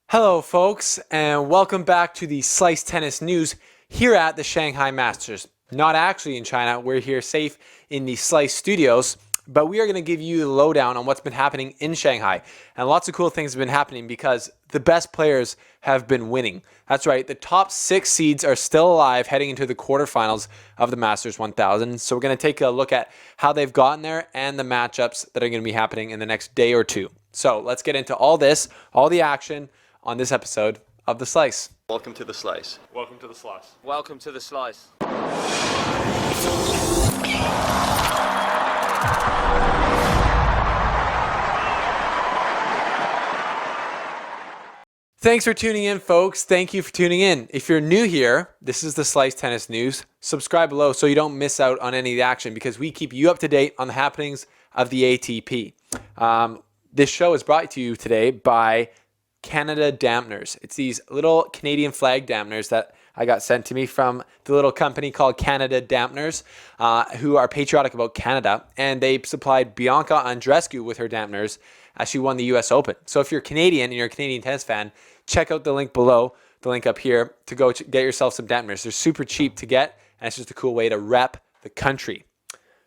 Hello, folks, and welcome back to the Slice Tennis News here at the Shanghai Masters. Not actually in China, we're here safe in the Slice Studios, but we are going to give you the lowdown on what's been happening in Shanghai. And lots of cool things have been happening because the best players have been winning. That's right, the top 6 seeds are still alive heading into the quarterfinals of the Masters 1000. So we're going to take a look at how they've gotten there and the matchups that are going to be happening in the next day or two. So let's get into all this, all the action on this episode of The Slice. Welcome to The Slice. Welcome to The Slice. Welcome to The Slice. Thanks for tuning in, folks. Thank you for tuning in. If you're new here, this is the Slice Tennis News. Subscribe below so you don't miss out on any of the action because we keep you up to date on the happenings of the ATP. This show is brought to you today by Canada dampeners. It's these little Canadian flag dampeners that I got sent to me from the little company called Canada Dampeners, who are patriotic about Canada, and they supplied Bianca Andreescu with her dampeners as she won the US Open. So if you're Canadian and you're a Canadian tennis fan, check out the link below, the link up here, to go get yourself some dampeners. They're super cheap to get, and it's just a cool way to rep the country.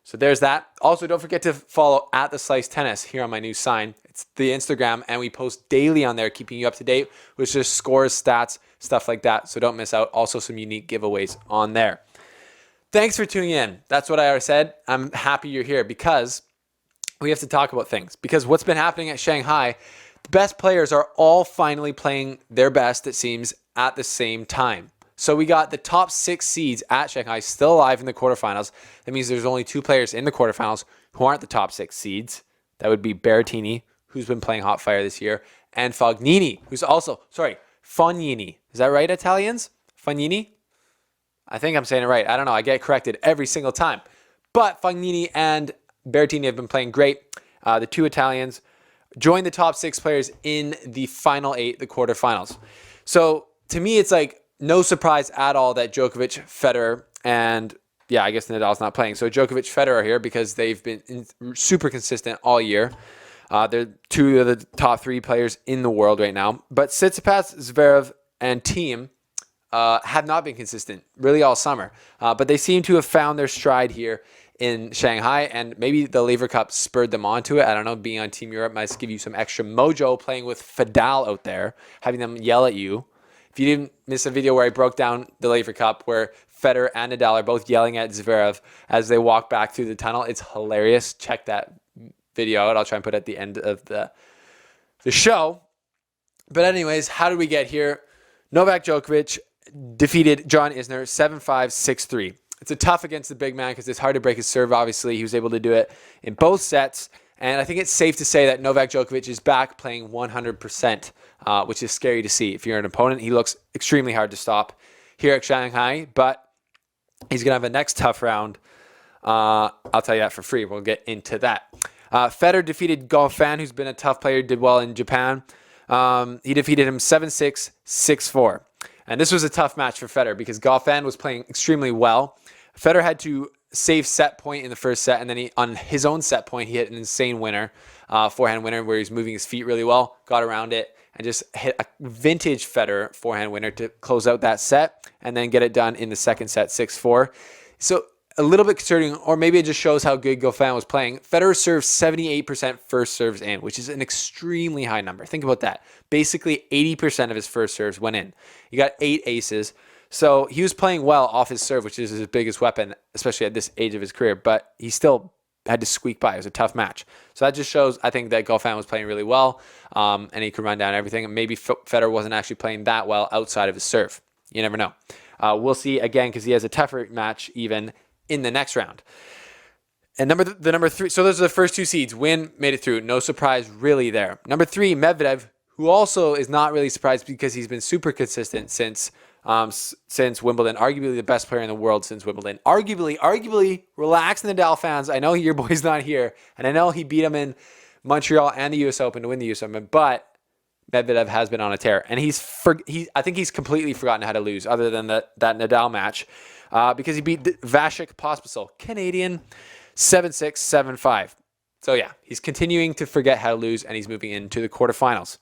So there's that. Also, don't forget to follow at the Slice Tennis here on my new sign. It's the Instagram, and we post daily on there, keeping you up to date with just scores, stats, stuff like that. So don't miss out. Also, some unique giveaways on there. Thanks for tuning in. That's what I already said. I'm happy you're here because we have to talk about things. Because what's been happening at Shanghai, the best players are all finally playing their best, it seems, at the same time. So we got the top 6 seeds at Shanghai still alive in the quarterfinals. That means there's only 2 players in the quarterfinals who aren't the top 6 seeds. That would be Berrettini, who's been playing hot fire this year, and Fognini, who's also, Fognini. Is that right, Italians? Fognini? I think I'm saying it right. I don't know. I get corrected every single time. But Fognini and Berrettini have been playing great. The 2 Italians joined the top 6 players in the final 8, the quarterfinals. So to me, it's like, no surprise at all that Djokovic, Federer, and I guess Nadal's not playing. So Djokovic, Federer are here because they've been super consistent all year. They're 2 of the top 3 players in the world right now. But Tsitsipas, Zverev, and Thiem have not been consistent really all summer. But they seem to have found their stride here in Shanghai, and maybe the Lever Cup spurred them onto it. I don't know, being on Team Europe might give you some extra mojo playing with Fedal out there, having them yell at you. If you didn't miss a video where I broke down the Lever Cup where Federer and Nadal are both yelling at Zverev as they walk back through the tunnel, it's hilarious. Check that video out. I'll try and put it at the end of the show. But anyways, how did we get here? Novak Djokovic defeated John Isner 7-5, 6-3. It's a tough against the big man because it's hard to break his serve, obviously. He was able to do it in both sets. And I think it's safe to say that Novak Djokovic is back playing 100%, which is scary to see. If you're an opponent, he looks extremely hard to stop here at Shanghai, but he's going to have a next tough round. I'll tell you that for free. We'll get into that. Federer defeated Goffin, who's been a tough player, did well in Japan. He defeated him 7-6, 6-4. And this was a tough match for Federer because Goffin was playing extremely well. Federer had to save set point in the first set, and then on his own set point, he hit an insane winner, forehand winner, where he's moving his feet really well, got around it, and just hit a vintage Federer forehand winner to close out that set, and then get it done in the second set, 6-4. So a little bit concerning, or maybe it just shows how good Goffin was playing. Federer served 78% first serves in, which is an extremely high number. Think about that. Basically, 80% of his first serves went in. He got 8 aces. So he was playing well off his serve, which is his biggest weapon, especially at this age of his career, but he still had to squeak by. It was a tough match. So that just shows, I think, that Goffin was playing really well, and he could run down everything. And maybe Federer wasn't actually playing that well outside of his serve. You never know. We'll see, again, because he has a tougher match even in the next round. And the number 3, so those are the first 2 seeds. Win, made it through. No surprise really there. Number 3, Medvedev, who also is not really surprised because he's been super consistent since Wimbledon, arguably the best player in the world since Wimbledon. Arguably, relax, Nadal fans. I know your boy's not here, and I know he beat him in Montreal and the US Open to win the US Open, but Medvedev has been on a tear, and I think he's completely forgotten how to lose, other than that Nadal match, because he beat Vasek Pospisil, Canadian, 7-6, 7-5. So yeah, he's continuing to forget how to lose, and he's moving into the quarterfinals.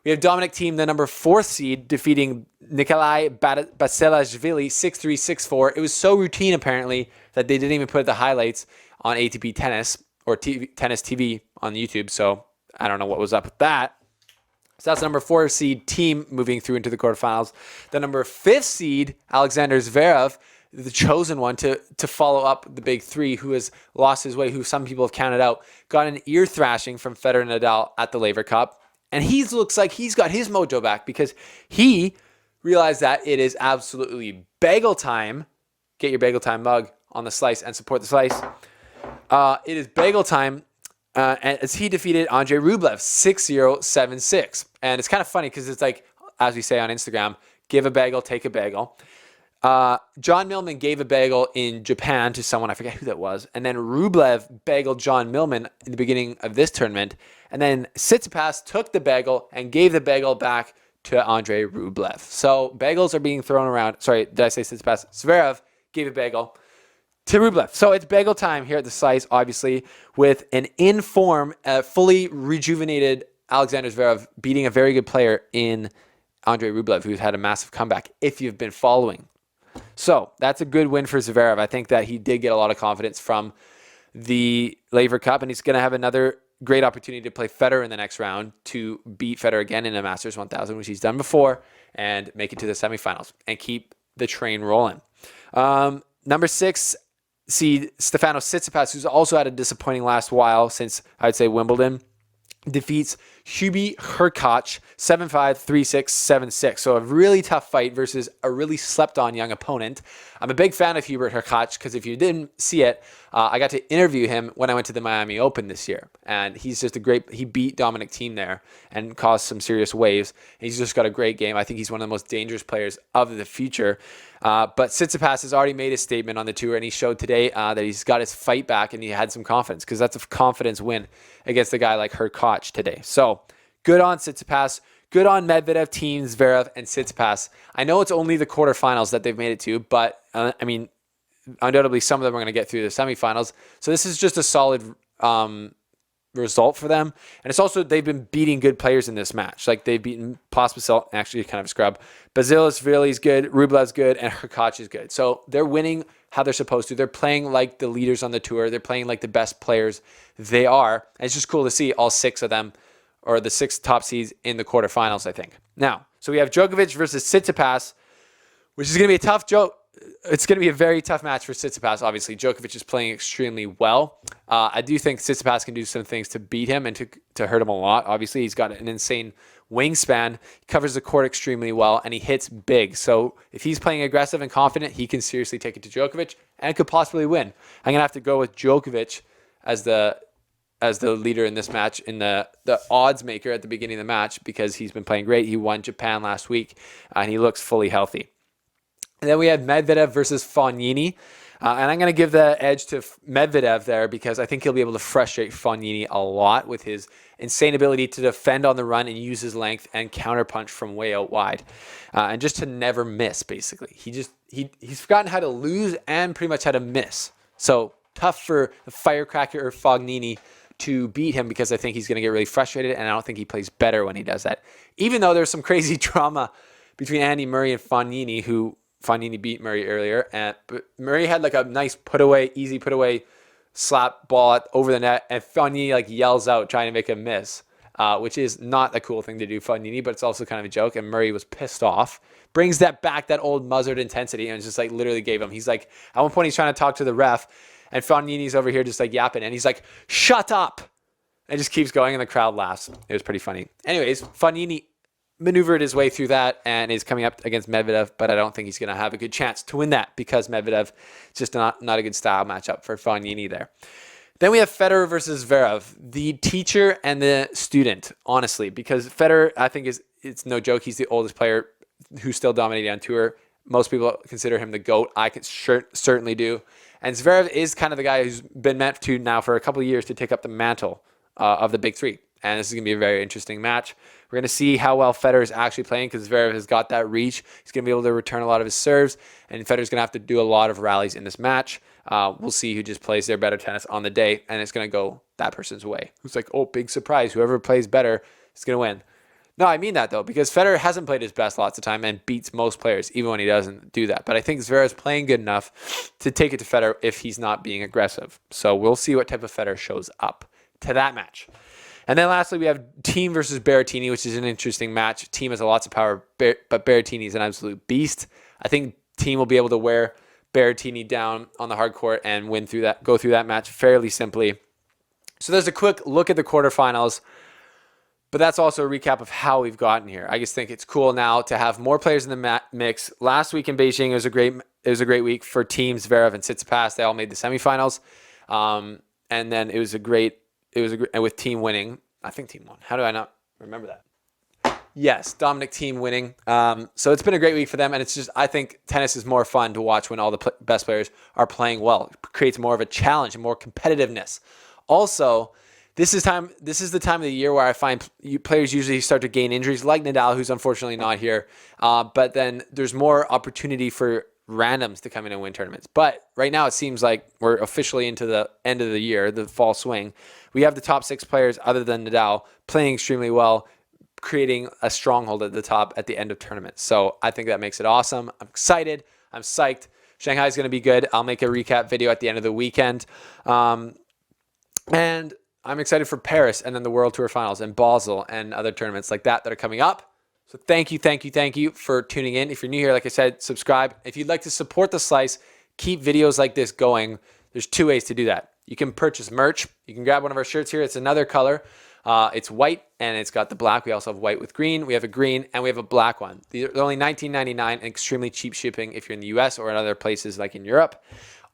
We have Dominic Thiem, the number 4th seed, defeating Nikolai Basilashvili 6-3, 6-4. It was so routine, apparently, that they didn't even put the highlights on ATP Tennis or Tennis TV on YouTube. So I don't know what was up with that. So that's the number 4 seed Thiem moving through into the quarterfinals. The number 5th seed, Alexander Zverev, the chosen one to follow up the big three, who has lost his way, who some people have counted out, got an ear thrashing from Federer and Nadal at the Laver Cup. And he looks like he's got his mojo back because he realized that it is absolutely bagel time. Get your bagel time mug on the slice and support the slice. It is bagel time as he defeated Andrei Rublev 6-0, 7-6. And it's kind of funny because it's like, as we say on Instagram, give a bagel, take a bagel. John Millman gave a bagel in Japan to someone, I forget who that was. And then Rublev bageled John Millman in the beginning of this tournament. And then Tsitsipas took the bagel and gave the bagel back to Andrei Rublev. So bagels are being thrown around. Sorry, did I say Tsitsipas? Zverev gave a bagel to Rublev. So it's bagel time here at the Slice, obviously, with an in-form, fully rejuvenated Alexander Zverev beating a very good player in Andrei Rublev, who's had a massive comeback, if you've been following. So that's a good win for Zverev. I think that he did get a lot of confidence from the Laver Cup, and he's going to have another great opportunity to play Federer in the next round to beat Federer again in a Masters 1000, which he's done before, and make it to the semifinals and keep the train rolling. Number 6 seed Stefanos Tsitsipas, who's also had a disappointing last while since, I'd say, Wimbledon, defeats Hubert Hurkacz 7-5, 3-6, 7-6. So a really tough fight versus a really slept-on young opponent. I'm a big fan of Hubert Hurkacz because if you didn't see it, I got to interview him when I went to the Miami Open this year. And he's just he beat Dominic Thiem there and caused some serious waves. And he's just got a great game. I think he's one of the most dangerous players of the future. But Tsitsipas has already made a statement on the tour, and he showed today that he's got his fight back and he had some confidence because that's a confidence win against a guy like Hurkacz today. So good on Tsitsipas. Good on Medvedev, Thiem, Zverev, and Tsitsipas. I know it's only the quarterfinals that they've made it to, but undoubtedly some of them are going to get through the semifinals. So this is just a solid result for them. And it's also, they've been beating good players in this match. Like they've beaten Pospisil, actually kind of a scrub. Basilashvili's good, Rublev's good, and Hurkacz is good. So they're winning how they're supposed to. They're playing like the leaders on the tour. They're playing like the best players they are. And it's just cool to see all 6 of them, or the 6 top seeds in the quarterfinals, I think. Now, so we have Djokovic versus Tsitsipas, which is going to be a tough joke. It's going to be a very tough match for Tsitsipas, obviously. Djokovic is playing extremely well. I do think Tsitsipas can do some things to beat him and to hurt him a lot. Obviously, he's got an insane wingspan, he covers the court extremely well, and he hits big. So if he's playing aggressive and confident, he can seriously take it to Djokovic and could possibly win. I'm going to have to go with Djokovic as the leader in this match, in the odds maker at the beginning of the match, because he's been playing great. He won Japan last week, and he looks fully healthy. And then we had Medvedev versus Fognini. And I'm going to give the edge to Medvedev there because I think he'll be able to frustrate Fognini a lot with his insane ability to defend on the run and use his length and counterpunch from way out wide. And just to never miss, basically. He's forgotten how to lose and pretty much how to miss. So tough for the firecracker Fognini to beat him because I think he's going to get really frustrated, and I don't think he plays better when he does that. Even though there's some crazy drama between Andy Murray and Fognini, who Fognini beat Murray earlier, but Murray had like a nice easy put away slap ball over the net, and Fognini like yells out trying to make a miss, which is not a cool thing to do, Fognini, but it's also kind of a joke, and Murray was pissed off. Brings that old muzzard intensity, and just like literally gave him. He's like, at one point he's trying to talk to the ref, and Fognini's over here just like yapping, and he's like, shut up! And just keeps going, and the crowd laughs. It was pretty funny. Anyways, Fognini maneuvered his way through that and is coming up against Medvedev, but I don't think he's going to have a good chance to win that because Medvedev is just not a good style matchup for Fognini there. Then we have Federer versus Zverev, the teacher and the student, honestly, because Federer, I think, it's no joke. He's the oldest player who's still dominating on tour. Most people consider him the GOAT. I can certainly do. And Zverev is kind of the guy who's been meant to now for a couple of years to take up the mantle of the big three. And this is going to be a very interesting match. We're going to see how well Federer is actually playing because Zverev has got that reach. He's going to be able to return a lot of his serves, and Federer's going to have to do a lot of rallies in this match. We'll see who just plays their better tennis on the day, and it's going to go that person's way. Who's like, oh, big surprise. Whoever plays better is going to win. No, I mean that though, because Federer hasn't played his best lots of time and beats most players, even when he doesn't do that. But I think Zverev's playing good enough to take it to Federer if he's not being aggressive. So we'll see what type of Federer shows up to that match. And then lastly, we have Thiem versus Berrettini, which is an interesting match. Thiem has lots of power, but Berrettini is an absolute beast. I think Thiem will be able to wear Berrettini down on the hard court and go through that match fairly simply. So there's a quick look at the quarterfinals. But that's also a recap of how we've gotten here. I just think it's cool now to have more players in the mix. Last week in Beijing, it was a great week for Thiem, Zverev, and Tsitsipas. They all made the semifinals, and then it was a great with Thiem winning. I think Thiem won. How do I not remember that? Yes, Dominic Thiem winning. So it's been a great week for them, and it's just I think tennis is more fun to watch when all the best players are playing well. It creates more of a challenge and more competitiveness. Also, this is the time of the year where I find players usually start to gain injuries, like Nadal, who's unfortunately not here. But then there's more opportunity for randoms to come in and win tournaments. But right now it seems like we're officially into the end of the year, the fall swing. We have the top 6 players other than Nadal playing extremely well, creating a stronghold at the top at the end of tournaments. So I think that makes it awesome. I'm excited. I'm psyched. Shanghai is going to be good. I'll make a recap video at the end of the weekend. And I'm excited for Paris and then the World Tour Finals and Basel and other tournaments like that are coming up. So thank you for tuning in. If you're new here, like I said, subscribe. If you'd like to support The Slice, keep videos like this going, there's 2 ways to do that. You can purchase merch. You can grab one of our shirts here. It's another color. It's white and it's got the black. We also have white with green. We have a green and we have a black one. They're only $19.99 and extremely cheap shipping if you're in the US or in other places like in Europe.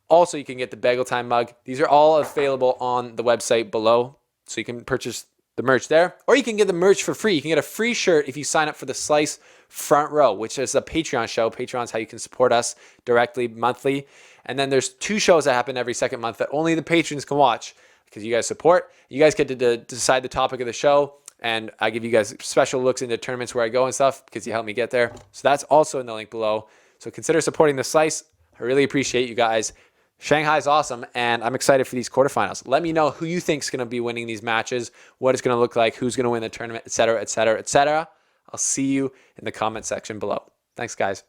Also, you can get the Bagel Time mug. These are all available on the website below. So you can purchase the merch there. Or you can get the merch for free. You can get a free shirt if you sign up for the Slice Front Row, which is a Patreon show. Patreon is how you can support us directly monthly. And then there's 2 shows that happen every second month that only the patrons can watch because you guys support. You guys get to decide the topic of the show. And I give you guys special looks into tournaments where I go and stuff because you help me get there. So that's also in the link below. So consider supporting the Slice. I really appreciate you guys. Shanghai is awesome, and I'm excited for these quarterfinals. Let me know who you think is going to be winning these matches, what it's going to look like, who's going to win the tournament, etc., etc., etc. I'll see you in the comment section below. Thanks, guys.